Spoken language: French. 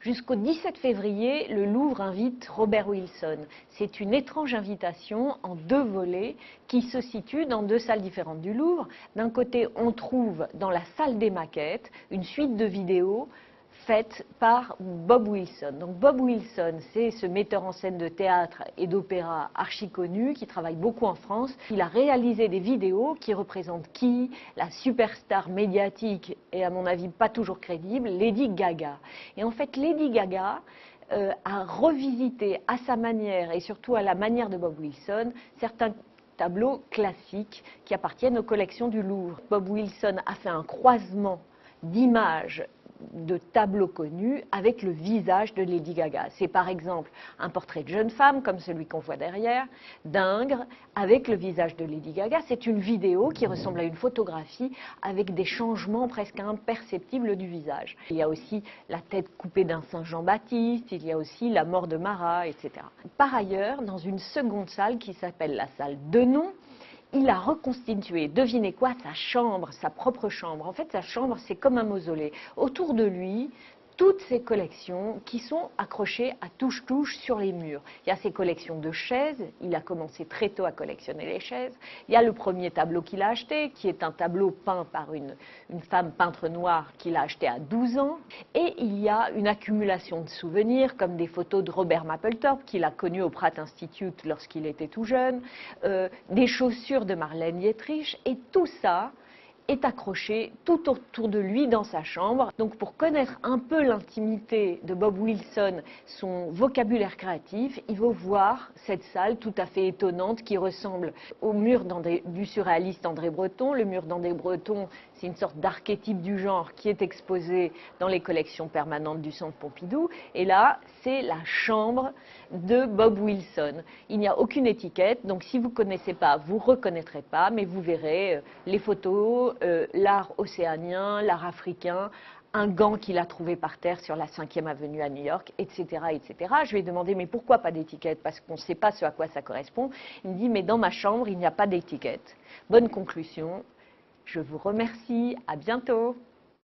Jusqu'au 17 février, le Louvre invite Robert Wilson. C'est une étrange invitation en 2 volets qui se situent dans 2 salles différentes du Louvre. D'un côté, on trouve dans la salle des maquettes une suite de vidéos faite par Bob Wilson. Donc Bob Wilson, c'est ce metteur en scène de théâtre et d'opéra archi connu qui travaille beaucoup en France. Il a réalisé des vidéos qui représentent qui? La superstar médiatique et à mon avis pas toujours crédible, Lady Gaga. Et en fait, Lady Gaga a revisité à sa manière et surtout à la manière de Bob Wilson certains tableaux classiques qui appartiennent aux collections du Louvre. Bob Wilson a fait un croisement d'images de tableaux connus avec le visage de Lady Gaga. C'est par exemple un portrait de jeune femme, comme celui qu'on voit derrière, d'Ingres, avec le visage de Lady Gaga. C'est une vidéo qui ressemble à une photographie avec des changements presque imperceptibles du visage. Il y a aussi la tête coupée d'un Saint Jean-Baptiste, il y a aussi la mort de Marat, etc. Par ailleurs, dans une seconde salle qui s'appelle la salle Denon, il a reconstitué, devinez quoi, sa chambre, sa propre chambre. En fait, sa chambre, c'est comme un mausolée. Autour de lui, toutes ses collections qui sont accrochées à touche-touche sur les murs. Il y a ses collections de chaises, il a commencé très tôt à collectionner les chaises. Il y a le premier tableau qu'il a acheté, qui est un tableau peint par une femme peintre noire qu'il a acheté à 12 ans. Et il y a une accumulation de souvenirs, comme des photos de Robert Mapplethorpe, qu'il a connu au Pratt Institute lorsqu'il était tout jeune, des chaussures de Marlène Dietrich, et tout ça est accroché tout autour de lui dans sa chambre. Donc pour connaître un peu l'intimité de Bob Wilson, son vocabulaire créatif, il faut voir cette salle tout à fait étonnante qui ressemble au mur du surréaliste André Breton. Le mur d'André Breton, c'est une sorte d'archétype du genre qui est exposé dans les collections permanentes du Centre Pompidou. Et là, c'est la chambre de Bob Wilson. Il n'y a aucune étiquette, donc si vous ne connaissez pas, vous ne reconnaîtrez pas, mais vous verrez les photos, l'art océanien, l'art africain, un gant qu'il a trouvé par terre sur la 5e avenue à New York, etc., etc. Je lui ai demandé, mais pourquoi pas d'étiquette? Parce qu'on ne sait pas ce à quoi ça correspond. Il me dit, mais dans ma chambre, il n'y a pas d'étiquette. Bonne conclusion. Je vous remercie. À bientôt.